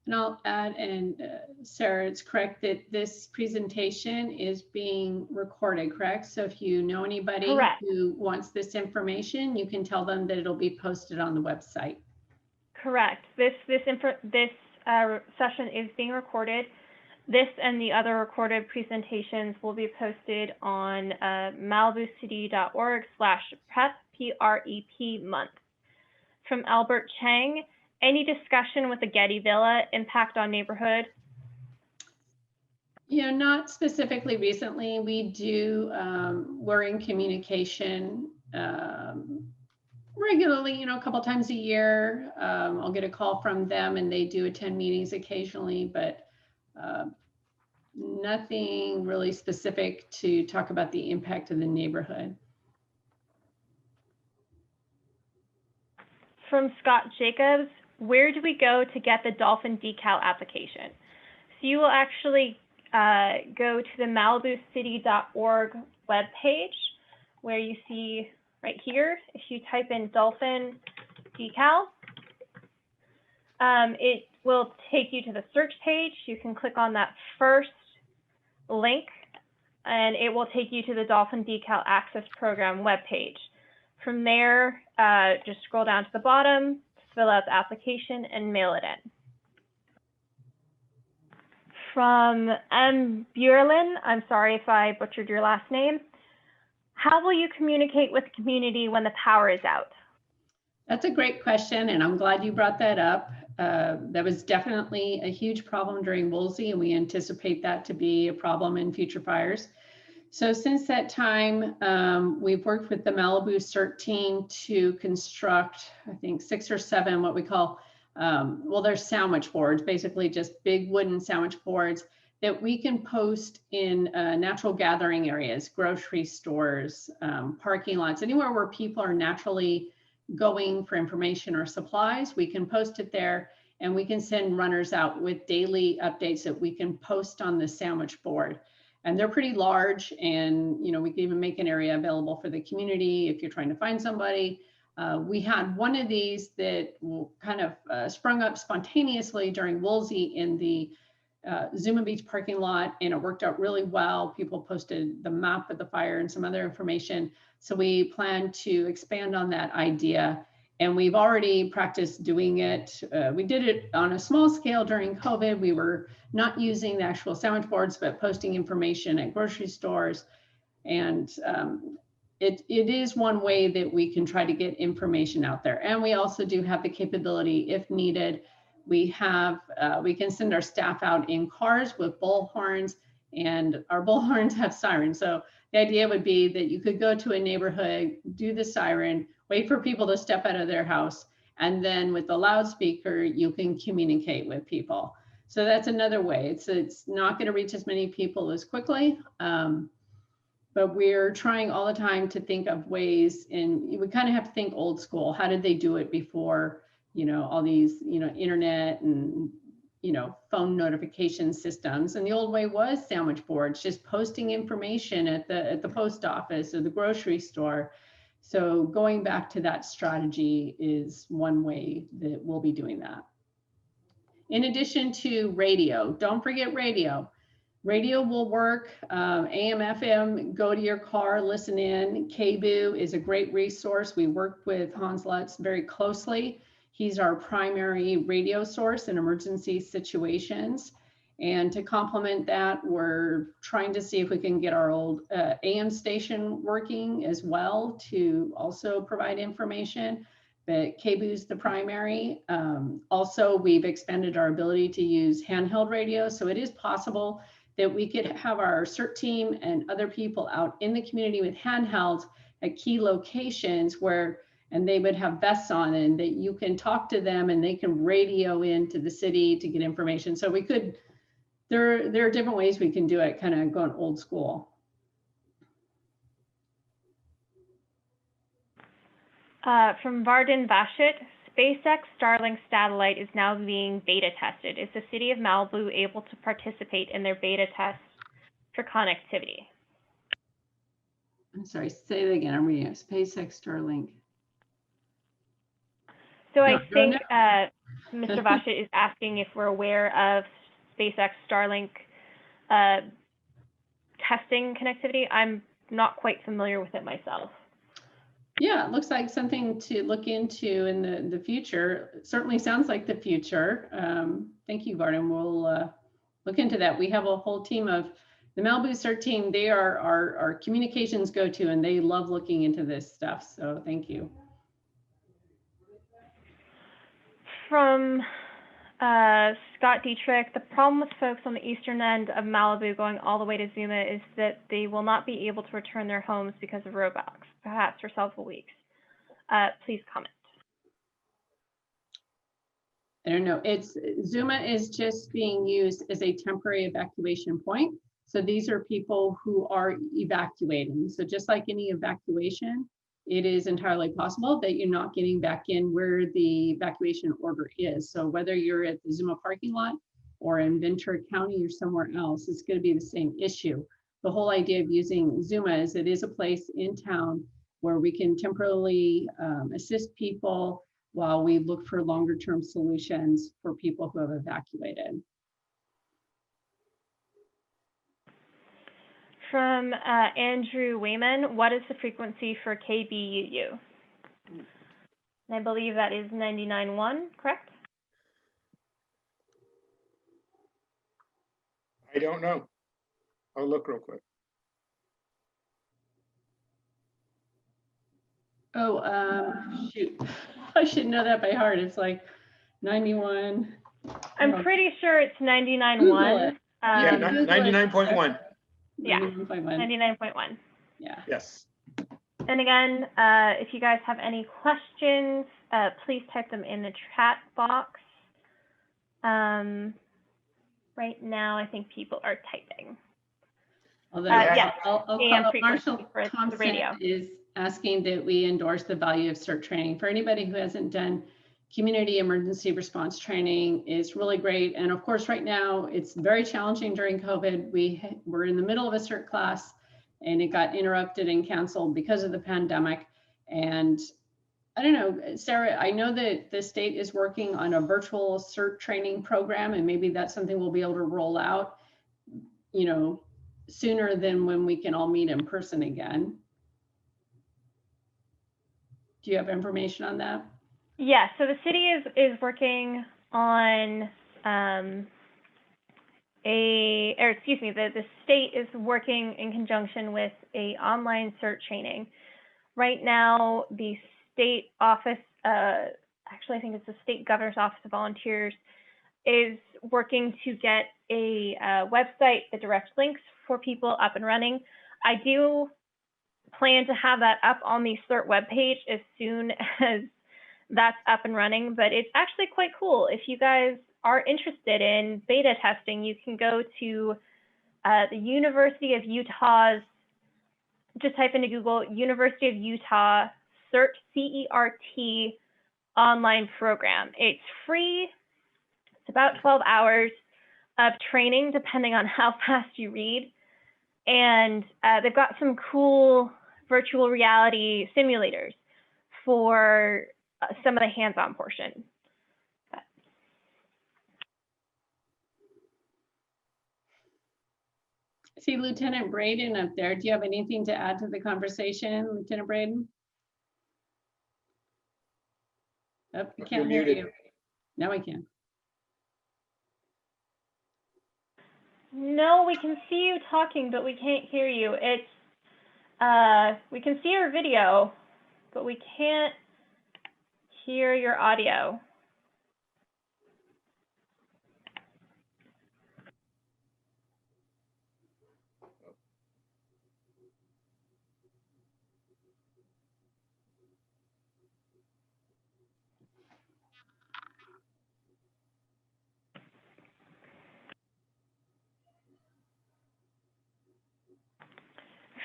And I'll add, and Sarah, it's correct that this presentation is being recorded, correct? So if you know anybody Correct. who wants this information, you can tell them that it'll be posted on the website. Correct. This session is being recorded. This and the other recorded presentations will be posted on malibucity.org/prep, PREP month. From Albert Chang, any discussion with the Getty Villa impact on neighborhood? You know, not specifically recently. We do, we're in communication regularly, you know, a couple times a year. I'll get a call from them and they do attend meetings occasionally, but nothing really specific to talk about the impact of the neighborhood. From Scott Jacobs, where do we go to get the Dolphin Decal application? So you will actually go to the malibucity.org webpage where you see right here, if you type in Dolphin Decal, it will take you to the search page. You can click on that first link and it will take you to the Dolphin Decal Access Program webpage. From there, just scroll down to the bottom, fill out the application and mail it in. From M. Burlin, I'm sorry if I butchered your last name. How will you communicate with the community when the power is out? That's a great question, and I'm glad you brought that up. That was definitely a huge problem during Woolsey, and we anticipate that to be a problem in future fires. So since that time, we've worked with the Malibu Cert team to construct, I think, 6 or 7 what we call, well, they're sandwich boards, basically just big wooden sandwich boards that we can post in natural gathering areas, grocery stores, parking lots, anywhere where people are naturally going for information or supplies. We can post it there and we can send runners out with daily updates that we can post on the sandwich board. And they're pretty large, and you know, we can even make an area available for the community if you're trying to find somebody. We had one of these that kind of sprung up spontaneously during Woolsey in the Zuma Beach parking lot, and it worked out really well. People posted the map of the fire and some other information. So we plan to expand on that idea, and we've already practiced doing it. We did it on a small scale during COVID. We were not using the actual sandwich boards, but posting information at grocery stores. And it is one way that we can try to get information out there. And we also do have the capability, if needed, we can send our staff out in cars with bullhorns, and our bullhorns have sirens. So the idea would be that you could go to a neighborhood, do the siren, wait for people to step out of their house, and then with the loudspeaker, you can communicate with people. So that's another way. It's not going to reach as many people as quickly, but we're trying all the time to think of ways, and we kind of have to think old school. How did they do it before, you know, all these, you know, internet and, you know, phone notification systems? And the old way was sandwich boards, just posting information at the post office or the grocery store. So going back to that strategy is one way that we'll be doing that. In addition to radio, don't forget radio. Radio will work, AM, FM, go to your car, listen in. KBOO is a great resource. We work with Hans Lutz very closely. He's our primary radio source in emergency situations. And to complement that, we're trying to see if we can get our old AM station working as well to also provide information. But KBOO is the primary. Also, we've expanded our ability to use handheld radio. So it is possible that we could have our CERT team and other people out in the community with handhelds at key locations where, and they would have vests on, and that you can talk to them and they can radio into the city to get information. So we could, there are different ways we can do it, kind of going old school. From Varden Vashit, SpaceX Starlink satellite is now being beta tested. Is the city of Malibu able to participate in their beta test for connectivity? I'm sorry, say that again. I'm reading it. SpaceX Starlink. So No, I no, think Mr. Vashit is asking if we're aware of SpaceX Starlink testing connectivity. I'm not quite familiar with it myself. Yeah, it looks like something to look into in the future. It certainly sounds like the future. Thank you, Varden. We'll look into that. We have a whole team of the Malibu Cert team. They are our communications go-to, and they love looking into this stuff. So thank you. From Scott Dietrich, the problem with folks on the eastern end of Malibu going all the way to Zuma is that they will not be able to return their homes because of roadblocks, perhaps for several weeks. Please comment. I don't know. Zuma is just being used as a temporary evacuation point. So these are people who are evacuating. So just like any evacuation, it is entirely possible that you're not getting back in where the evacuation order is. So whether you're at the Zuma parking lot or in Ventura County or somewhere else, it's going to be the same issue. The whole idea of using Zuma is it is a place in town where we can temporarily assist people while we look for longer term solutions for people who have evacuated. From Andrew Wayman, what is the frequency for KBUU? And I believe that is 99.1, correct? I don't know. I'll look real quick. Oh, shoot. I should know that by heart. It's like 91. I'm pretty sure it's 99.1. Yeah, 99.1. Yeah, 99.1. Yeah. Yes. And again, if you guys have any questions, please type them in the chat box. Right now, I think people are typing. Yes, I'll call up Marshall Thompson is asking that we endorse the value of CERT training. For anybody who hasn't done community emergency response training is really great. And of course, right now, it's very challenging during COVID. We're in the middle of a CERT class and it got interrupted and canceled because of the pandemic. And I don't know, Sarah, I know that the state is working on a virtual CERT training program, and maybe that's something we'll be able to roll out, you know, sooner than when we can all meet in person again. Do you have information on that? Yeah, so the city is working on the state is working in conjunction with a online CERT training. Right now, the state office, actually I think it's the State Governor's Office of Volunteers, is working to get a website that directs links for people up and running. I do plan to have that up on the CERT webpage as soon as that's up and running, but it's actually quite cool. If you guys are interested in beta testing, you can go to the University of Utah's, just type into Google, University of Utah CERT, C-E-R-T online program. It's free. It's about 12 hours of training, depending on how fast you read. And they've got some cool virtual reality simulators for some of the hands-on portion. See Lieutenant Braden up there. Do you have anything to add to the conversation, Lieutenant Braden? Oh, I can't hear you. Now I can. No, we can see you talking, but we can't hear you. It's we can see your video, but we can't hear your audio.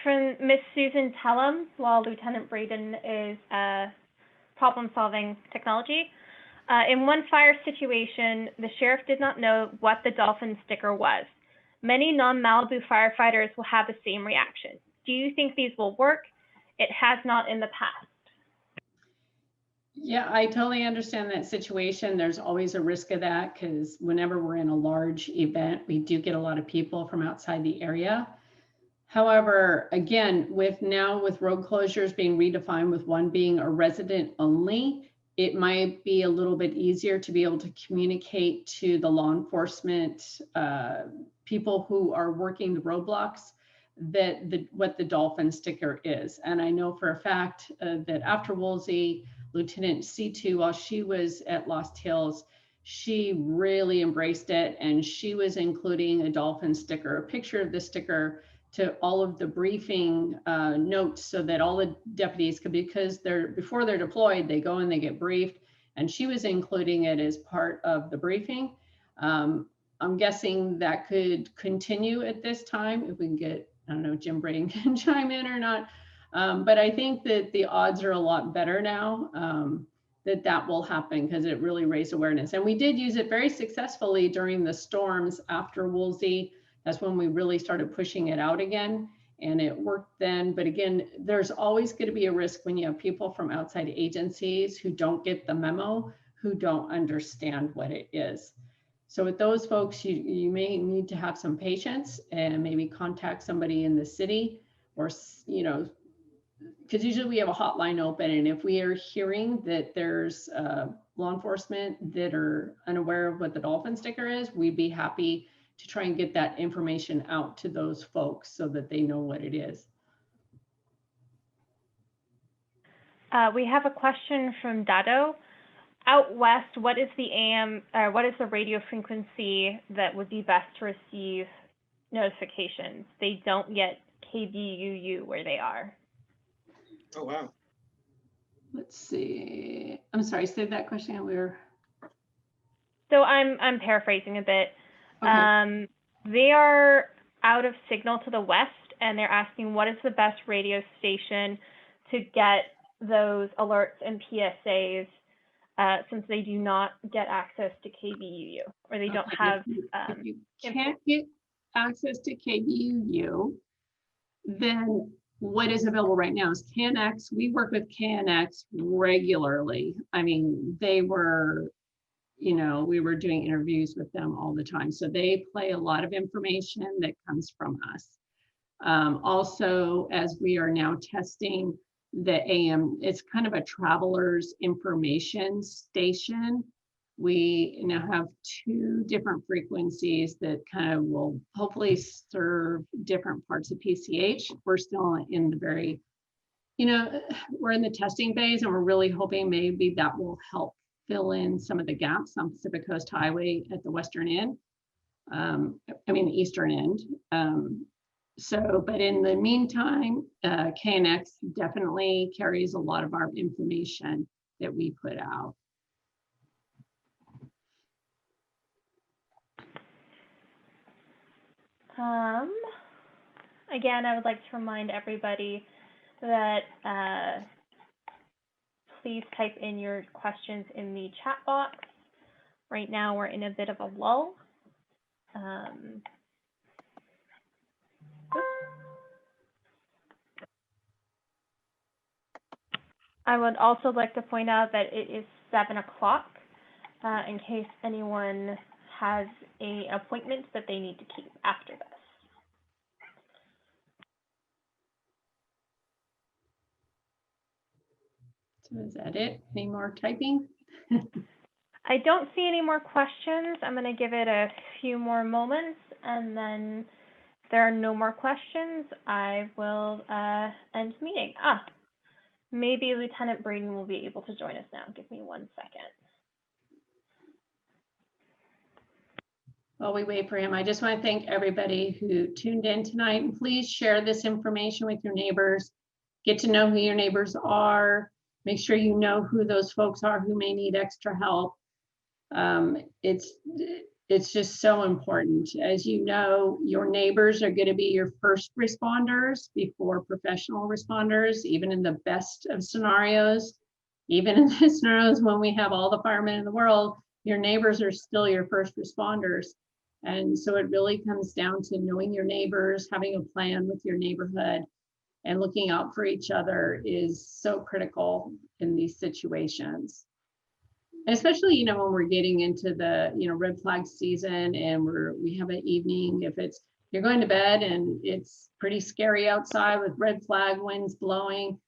From Miss Susan Tellum, while Lieutenant Braden is problem-solving technology. In one fire situation, the sheriff did not know what the Dolphin sticker was. Many non-Malibu firefighters will have the same reaction. Do you think these will work? It has not in the past. Yeah, I totally understand that situation. There's always a risk of that because whenever we're in a large event, we do get a lot of people from outside the area. However, again, with road closures being redefined with one being a resident only, it might be a little bit easier to be able to communicate to the law enforcement people who are working the roadblocks that what the Dolphin sticker is. And I know for a fact that after Woolsey, Lieutenant C2, while she was at Lost Hills, she really embraced it, and she was including a Dolphin sticker, a picture of the sticker, to all of the briefing notes so that all the deputies could, because before they're deployed, they go and they get briefed, and she was including it as part of the briefing. I'm guessing that could continue at this time if we can get, I don't know, Jim Braden can chime in or not. But I think that the odds are a lot better now that will happen because it really raised awareness. And we did use it very successfully during the storms after Woolsey. That's when we really started pushing it out again, and it worked then. But again, there's always going to be a risk when you have people from outside agencies who don't get the memo, who don't understand what it is. So with those folks, you may need to have some patience and maybe contact somebody in the city, or, you know, because usually we have a hotline open, and if we are hearing that there's law enforcement that are unaware of what the Dolphin sticker is, we'd be happy to try and get that information out to those folks so that they know what it is. We have a question from Dado. Out west, what is the what is the radio frequency that would be best to receive notifications? They don't get KBUU where they are. Oh, wow. Let's see. I'm sorry, say that question. So I'm paraphrasing a bit. Okay. They are out of signal to the west, and they're asking what is the best radio station to get those alerts and PSAs, since they do not get access to KBUU, or they don't have. If you can't get access to KBUU, then what is available right now is KNX. We work with KNX regularly. I mean, they were, you know, we were doing interviews with them all the time. So they play a lot of information that comes from us. Also, as we are now testing the AM, it's kind of a traveler's information station. We now have 2 different frequencies that kind of will hopefully serve different parts of PCH. We're still in the very, you know, we're in the testing phase, and we're really hoping maybe that will help fill in some of the gaps on Pacific Coast Highway at the western end. The eastern end. But in the meantime, KNX definitely carries a lot of our information that we put out. Again, I would like to remind everybody that please type in your questions in the chat box. Right now, we're in a bit of a lull. I would also like to point out that it is 7 o'clock, in case anyone has an appointment that they need to keep after this. So is that it? Any more typing? I don't see any more questions. I'm going to give it a few more moments, and then if there are no more questions, I will end the meeting. Maybe Lieutenant Braden will be able to join us now. Give me 1 second. While we wait for him, I just want to thank everybody who tuned in tonight. And please share this information with your neighbors. Get to know who your neighbors are. Make sure you know who those folks are who may need extra help. It's just so important. As you know, your neighbors are going to be your first responders before professional responders, even in the best of scenarios. even in the scenarios when we have all the firemen in the world, your neighbors are still your first responders. And so it really comes down to knowing your neighbors, having a plan with your neighborhood, and looking out for each other is so critical in these situations. And especially, you know, when we're getting into the, you know, red flag season and we have an evening, if it's, you're going to bed and it's pretty scary outside with red flag winds blowing,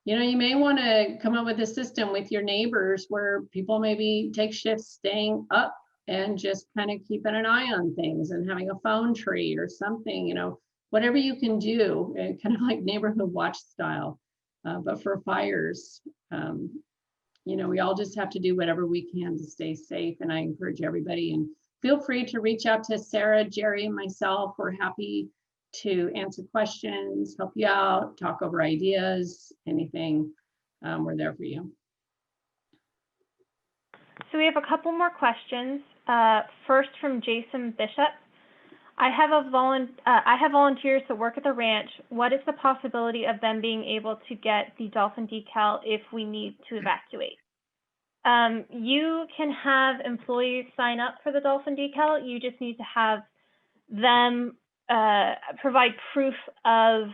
you know, you may want to come up with a system with your neighbors where people maybe take shifts staying up and just kind of keeping an eye on things and having a phone tree or something, you know, whatever you can do, kind of like neighborhood watch style. But for fires, you know, we all just have to do whatever we can to stay safe. And I encourage everybody, and feel free to reach out to Sarah, Jerry, and myself. We're happy to answer questions, help you out, talk over ideas, anything. We're there for you. So we have a couple more questions. First from Jason Bishop. I have volunteers that work at the ranch. What is the possibility of them being able to get the Dolphin Decal if we need to evacuate? You can have employees sign up for the Dolphin Decal. You just need to have them provide proof of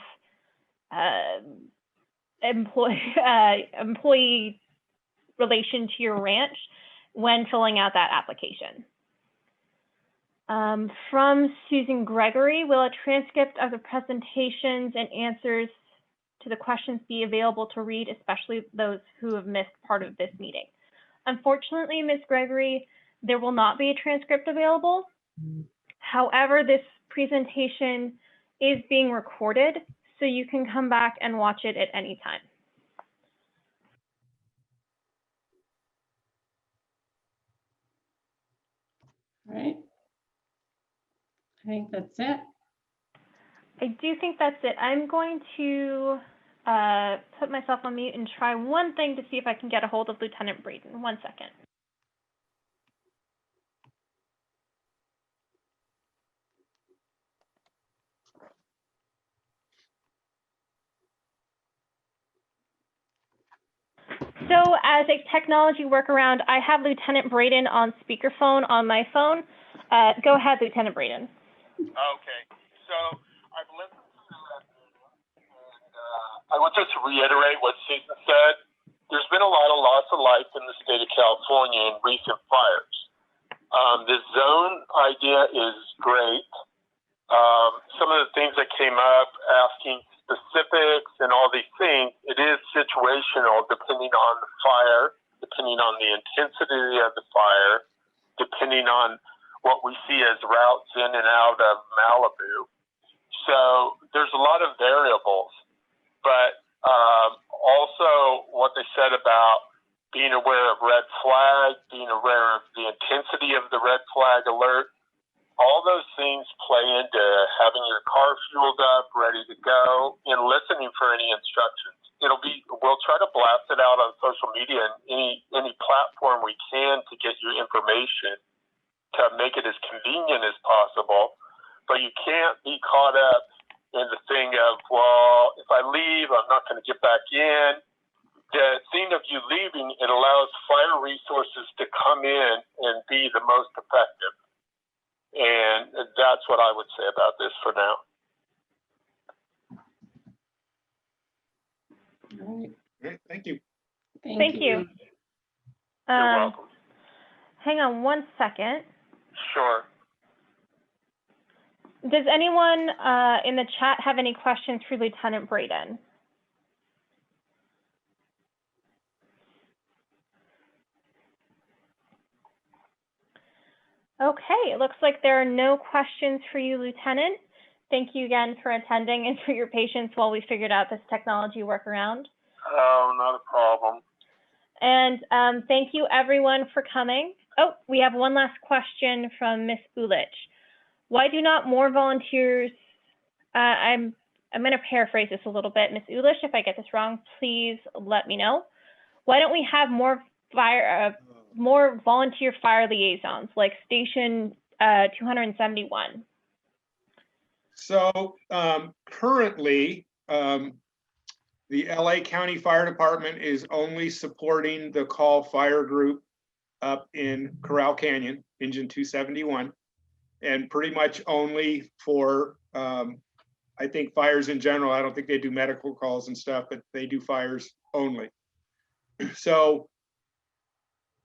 employee relation to your ranch when filling out that application. From Susan Gregory, will a transcript of the presentations and answers to the questions be available to read, especially those who have missed part of this meeting? Unfortunately, Ms. Gregory, there will not be a transcript available. However, this presentation is being recorded, so you can come back and watch it at any time. All right. I think that's it. I do think that's it. I'm going to put myself on mute and try one thing to see if I can get a hold of Lieutenant Braden. 1 second. So as a technology workaround, I have Lieutenant Braden on speakerphone on my phone. Go ahead, Lieutenant Braden. Okay, so I've listened to that meeting, and I want just to reiterate what Susan said. There's been a lot of loss of life in the state of California in recent fires. The zone idea is great. Some of the things that came up, asking specifics and all these things, it is situational depending on the fire, depending on the intensity of the fire, depending on what we see as routes in and out of Malibu. So there's a lot of variables, but also what they said about being aware of red flag, being aware of the intensity of the red flag alert, all those things play into having your car fueled up, ready to go, and listening for any instructions. We'll try to blast it out on social media and any platform we can to get your information to make it as convenient as possible. But you can't be caught up in the thing of, well, if I leave, I'm not going to get back in. The thing of you leaving, it allows fire resources to come in and be the most effective. And that's what I would say about this for now. All right. Great, thank you. Thank you. You're welcome. Hang on 1 second. Sure. Does anyone in the chat have any questions for Lieutenant Braden? Okay, it looks like there are no questions for you, Lieutenant. Thank you again for attending and for your patience while we figured out this technology workaround. Oh, not a problem. And thank you everyone for coming. Oh, we have one last question from Ms. Ulich. Why do not more volunteers, I'm going to paraphrase this a little bit. Ms. Ulich, if I get this wrong, please let me know. Why don't we have more volunteer fire liaisons like Station 271? So currently, the LA County Fire Department is only supporting the call fire group up in Corral Canyon, Engine 271, and pretty much only for, I think, fires in general. I don't think they do medical calls and stuff, but they do fires only. So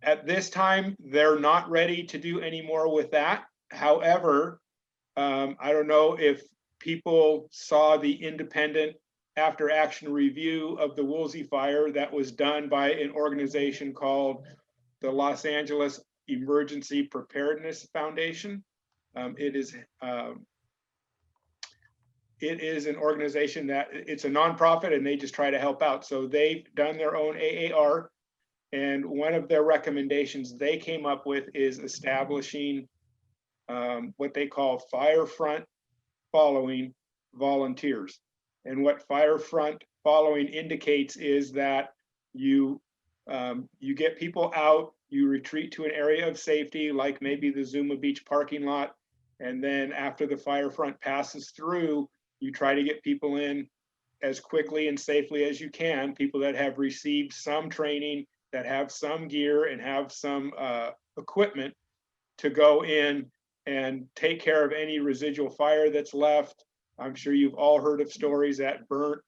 at this time, they're not ready to do any more with that. However, I don't know if people saw the independent after action review of the Woolsey fire that was done by an organization called the Los Angeles Emergency Preparedness Foundation. It is an organization that it's a nonprofit and they just try to help out. So they've done their own AAR, and one of their recommendations they came up with is establishing what they call fire front following volunteers. And what fire front following indicates is that you get people out, you retreat to an area of safety, like maybe the Zuma Beach parking lot, and then after the fire front passes through, you try to get people in as quickly and safely as you can, people that have received some training, that have some gear and have some equipment to go in and take care of any residual fire that's left. I'm sure you've all heard of stories that burnt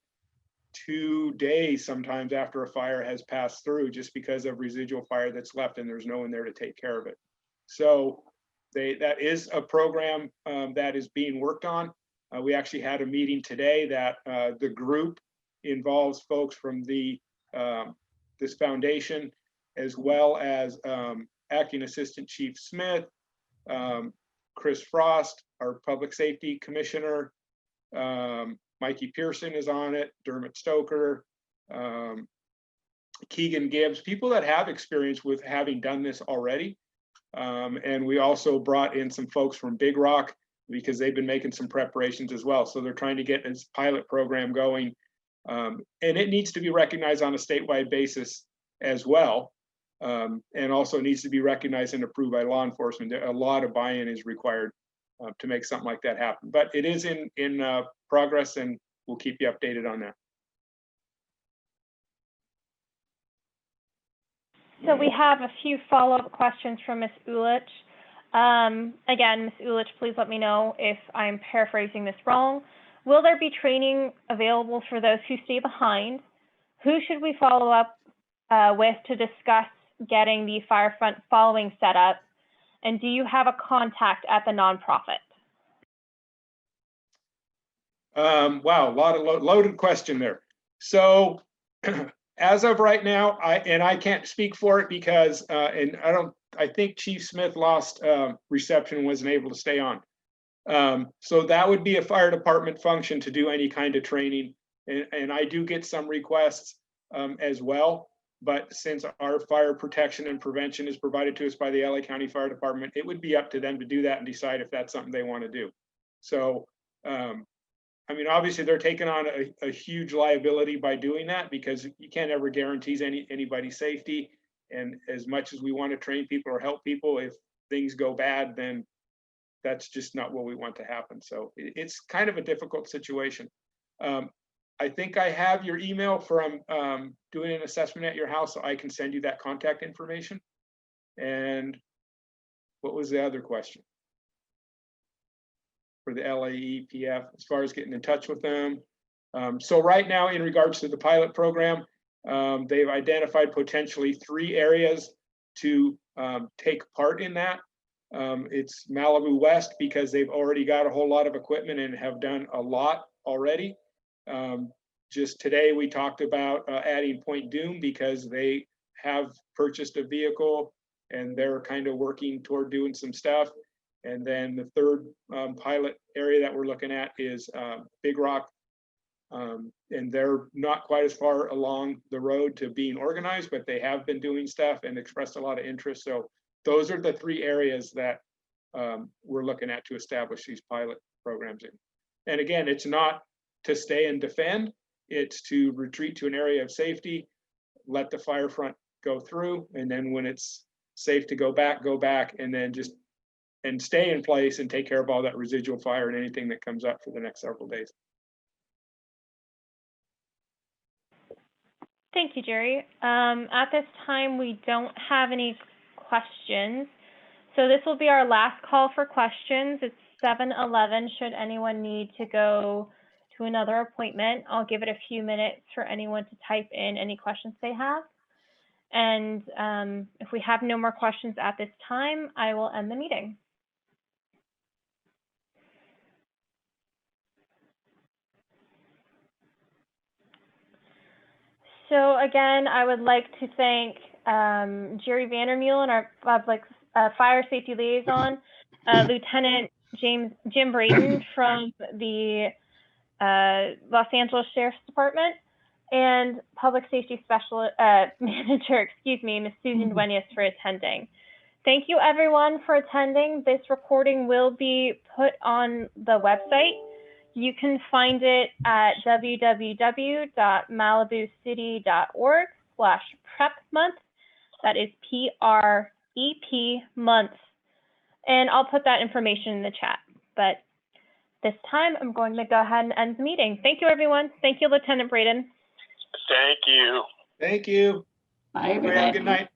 2 days sometimes after a fire has passed through, just because of residual fire that's left and there's no one there to take care of it. So that is a program that is being worked on. We actually had a meeting today that the group involves folks from the this foundation, as well as Acting Assistant Chief Smith, Chris Frost, our Public Safety Commissioner, Mikey Pearson is on it, Dermot Stoker, Keegan Gibbs, people that have experience with having done this already. And we also brought in some folks from Big Rock because they've been making some preparations as well. So they're trying to get this pilot program going. And it needs to be recognized on a statewide basis as well. And also needs to be recognized and approved by law enforcement. A lot of buy-in is required to make something like that happen. But it is in progress, and we'll keep you updated on that. So we have a few follow-up questions from Ms. Ulich. Again, Ms. Ulich, please let me know if I'm paraphrasing this wrong. Will there be training available for those who stay behind? Who should we follow up with to discuss getting the Firefront following set up? And do you have a contact at the nonprofit? Wow, loaded question there. So as of right now, I can't speak for it because, I think Chief Smith lost reception and wasn't able to stay on. So that would be a fire department function to do any kind of training. And I do get some requests as well. But since our fire protection and prevention is provided to us by the LA County Fire Department, it would be up to them to do that and decide if that's something they want to do. So, I mean, obviously they're taking on a huge liability by doing that, because you can't ever guarantee anybody's safety. And as much as we want to train people or help people, if things go bad, then that's just not what we want to happen. So it's kind of a difficult situation. I think I have your email from doing an assessment at your house, so I can send you that contact information. And what was the other question? For the LAEPF, as far as getting in touch with them. So right now, in regards to the pilot program, they've identified potentially 3 areas to take part in that. It's Malibu West, because they've already got a whole lot of equipment and have done a lot already. Just today, we talked about adding Point Doom, because they have purchased a vehicle and they're kind of working toward doing some stuff. And then the third pilot area that we're looking at is Big Rock. And they're not quite as far along the road to being organized, but they have been doing stuff and expressed a lot of interest. So those are the 3 areas that we're looking at to establish these pilot programs in. And again, it's not to stay and defend, it's to retreat to an area of safety, let the fire front go through, and then when it's safe to go back, and then just stay in place and take care of all that residual fire and anything that comes up for the next several days. Thank you, Jerry. At this time, we don't have any questions. So this will be our last call for questions. It's 7:11. Should anyone need to go to another appointment, I'll give it a few minutes for anyone to type in any questions they have. And if we have no more questions at this time, I will end the meeting. So again, I would like to thank Jerry Vandermeulen, our public fire safety liaison, Lieutenant Jim Braden from the Los Angeles Sheriff's Department, and Public Safety Special Manager, excuse me, Ms. Susan Duenas for attending. Thank you everyone for attending. This recording will be put on the website. You can find it at www.malibucity.org/prep-month. That is PREP month. And I'll put that information in the chat. But this time, I'm going to go ahead and end the meeting. Thank you, everyone. Thank you, Lieutenant Braden. Thank you. Thank you. Bye, Everybody have a good night.